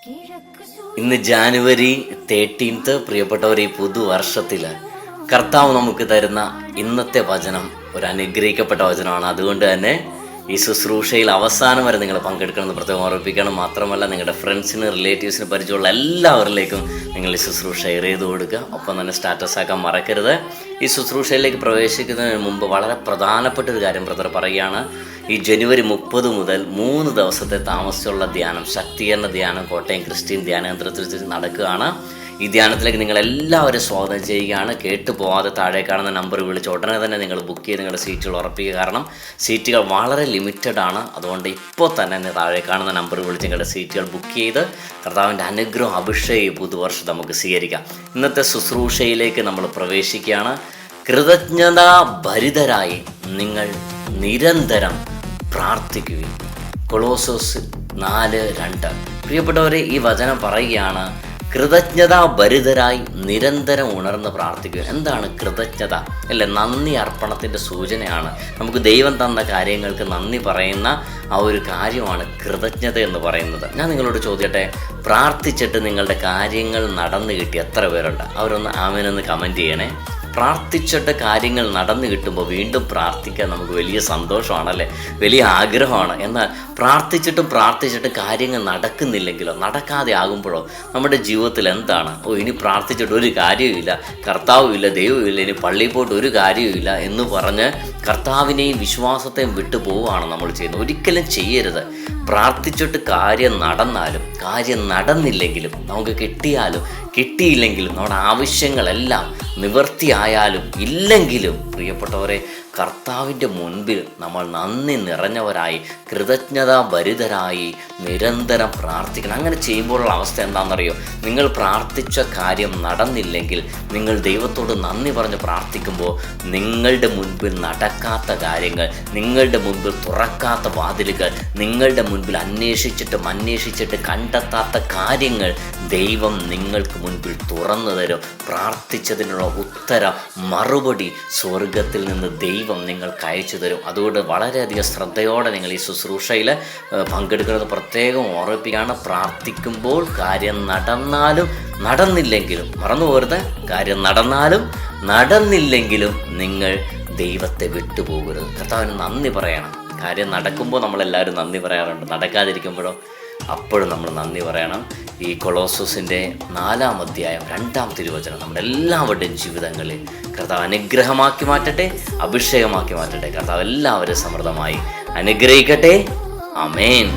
ഇന്ന് ജാനുവരി 13 പ്രിയപ്പെട്ടവർ, ഈ പുതുവർഷത്തിൽ കർത്താവ് നമുക്ക് തരുന്ന ഇന്നത്തെ വചനം ഒരു അനുഗ്രഹിക്കപ്പെട്ട വചനമാണ്. അതുകൊണ്ട് തന്നെ ഈ ശുശ്രൂഷയിൽ അവസാനം വരെ നിങ്ങൾ പങ്കെടുക്കണമെന്ന് പ്രത്യേകം ഓർമ്മിപ്പിക്കണം. മാത്രമല്ല, നിങ്ങളുടെ ഫ്രണ്ട്സിന്, റിലേറ്റീവ്സിന്, പരിചയമുള്ള എല്ലാവരിലേക്കും നിങ്ങൾ ഈ ശുശ്രൂഷ ഷെയർ ചെയ്ത് കൊടുക്കുക. ഒപ്പം തന്നെ സ്റ്റാറ്റസ് ആക്കാൻ മറക്കരുത്. ഈ ശുശ്രൂഷയിലേക്ക് പ്രവേശിക്കുന്നതിന് മുമ്പ് വളരെ പ്രധാനപ്പെട്ട ഒരു കാര്യം ബ്രദർ പറയുകയാണ്. ഈ ജനുവരി 30 മുതൽ 3 ദിവസത്തെ താമസിച്ചുള്ള ധ്യാനം, ശക്തീകരണ ധ്യാനം കോട്ടയം ക്രിസ്ത്യൻ ധ്യാനകേന്ദ്രത്തിൽ നടക്കുകയാണ്. ഈ ധ്യാനത്തിലേക്ക് നിങ്ങളെല്ലാവരും സ്വാഗതം ചെയ്യുകയാണ്. കേട്ടു പോവാതെ താഴെ കാണുന്ന നമ്പർ വിളിച്ച് ഉടനെ തന്നെ നിങ്ങൾ ബുക്ക് ചെയ്ത് നിങ്ങളുടെ സീറ്റുകൾ ഉറപ്പിക്കുക. കാരണം സീറ്റുകൾ വളരെ ലിമിറ്റഡ് ആണ്. അതുകൊണ്ട് ഇപ്പോൾ തന്നെ താഴെ കാണുന്ന നമ്പർ വിളിച്ച് നിങ്ങളുടെ സീറ്റുകൾ ബുക്ക് ചെയ്ത് കർത്താവിൻ്റെ അനുഗ്രഹം, അഭിഷേകം പുതുവർഷം നമുക്ക് സ്വീകരിക്കാം. ഇന്നത്തെ ശുശ്രൂഷയിലേക്ക് നമ്മൾ പ്രവേശിക്കുകയാണ്. കൃതജ്ഞതാ ഭരിതരായി നിങ്ങൾ നിരന്തരം പ്രാർത്ഥിക്കുകയും. കൊളോസോസ് 4:2. പ്രിയപ്പെട്ടവരെ, ഈ വചനം പറയുകയാണ്, കൃതജ്ഞതാ ഭരിതരായി നിരന്തരം ഉണർന്ന് പ്രാർത്ഥിക്കുക. എന്താണ് കൃതജ്ഞത? അല്ലെ, നന്ദി അർപ്പണത്തിൻ്റെ സൂചനയാണ്. നമുക്ക് ദൈവം തന്ന കാര്യങ്ങൾക്ക് നന്ദി പറയുന്ന ആ ഒരു കാര്യമാണ് കൃതജ്ഞത എന്ന് പറയുന്നത്. ഞാൻ നിങ്ങളോട് ചോദിക്കട്ടെ, പ്രാർത്ഥിച്ചിട്ട് നിങ്ങളുടെ കാര്യങ്ങൾ നടന്നു കിട്ടി എത്ര പേരുണ്ട്? അവരൊന്ന് ആമേനൊന്ന് കമൻറ്റ് ചെയ്യണേ. പ്രാർത്ഥിച്ചിട്ട് കാര്യങ്ങൾ നടന്നു കിട്ടുമ്പോൾ വീണ്ടും പ്രാർത്ഥിക്കാൻ നമുക്ക് വലിയ സന്തോഷമാണല്ലേ, വലിയ ആഗ്രഹമാണ്. എന്നാൽ പ്രാർത്ഥിച്ചിട്ടും കാര്യങ്ങൾ നടക്കുന്നില്ലെങ്കിലോ, നടക്കാതെ ആകുമ്പോഴോ നമ്മുടെ ജീവിതത്തിൽ എന്താണ്? ഇനി പ്രാർത്ഥിച്ചിട്ട് ഒരു കാര്യവുമില്ല, കർത്താവുമില്ല, ദൈവമില്ല, ഇനി പള്ളിയിൽ പോയിട്ട് ഒരു കാര്യവുമില്ല എന്ന് പറഞ്ഞ് കർത്താവിനെയും വിശ്വാസത്തെയും വിട്ടു പോവുകയാണ് നമ്മൾ ചെയ്യുന്നത്. ഒരിക്കലും ചെയ്യരുത്. പ്രാർത്ഥിച്ചിട്ട് കാര്യം നടന്നാലും കാര്യം നടന്നില്ലെങ്കിലും, നമുക്ക് കിട്ടിയാലും കിട്ടിയില്ലെങ്കിലും, നമ്മുടെ ആവശ്യങ്ങളെല്ലാം നിവൃത്തിയായാലും ഇല്ലെങ്കിലും, പ്രിയപ്പെട്ടവരെ, കർത്താവിൻ്റെ മുൻപിൽ നമ്മൾ നന്ദി നിറഞ്ഞവരായി കൃതജ്ഞതാ ഭരിതരായി നിരന്തരം പ്രാർത്ഥിക്കണം. അങ്ങനെ ചെയ്യുമ്പോഴുള്ള അവസ്ഥ എന്താണെന്നറിയോ? നിങ്ങൾ പ്രാർത്ഥിച്ച കാര്യം നടന്നില്ലെങ്കിൽ നിങ്ങൾ ദൈവത്തോട് നന്ദി പറഞ്ഞ് പ്രാർത്ഥിക്കുമ്പോൾ നിങ്ങളുടെ മുൻപിൽ നടക്കാത്ത കാര്യങ്ങൾ, നിങ്ങളുടെ മുൻപിൽ തുറക്കാത്ത വാതിലുകൾ, നിങ്ങളുടെ മുൻപിൽ അന്വേഷിച്ചിട്ട് കണ്ടെത്താത്ത കാര്യങ്ങൾ ദൈവം നിങ്ങൾക്ക് മുൻപിൽ തുറന്നു തരും. പ്രാർത്ഥിച്ചതിനുള്ള ഉത്തരം, മറുപടി സ്വർഗത്തിൽ നിന്ന് ദൈവം നിങ്ങൾക്ക് അയച്ചു തരും. അതുകൊണ്ട് വളരെയധികം ശ്രദ്ധയോടെ നിങ്ങൾ ഈ ശുശ്രൂഷയിൽ പങ്കെടുക്കുന്നത് പ്രത്യേകം ഓർമ്മിപ്പിക്കുകയാണ്. പ്രാർത്ഥിക്കുമ്പോൾ കാര്യം നടന്നാലും നടന്നില്ലെങ്കിലും, മറന്നു പോകരുത്, കാര്യം നടന്നാലും നടന്നില്ലെങ്കിലും നിങ്ങൾ ദൈവത്തെ വിട്ടുപോകരുത്. കർത്താവിന് നന്ദി പറയണം. കാര്യം നടക്കുമ്പോൾ നമ്മളെല്ലാവരും നന്ദി പറയാറുണ്ട്, നടക്കാതിരിക്കുമ്പോഴോ അപ്പോഴും നമ്മൾ നന്ദി പറയണം. ഈ കൊളോസോസിൻ്റെ 4-ാം അധ്യായം 2-ാം തിരുവചനം നമ്മുടെ എല്ലാവരുടെയും ജീവിതങ്ങളിൽ കർത്താവ് അനുഗ്രഹമാക്കി മാറ്റട്ടെ, അഭിഷേകമാക്കി മാറ്റട്ടെ. കർത്താവ് എല്ലാവരും സമൃദ്ധമായി അനുഗ്രഹിക്കട്ടെ. ആമേൻ.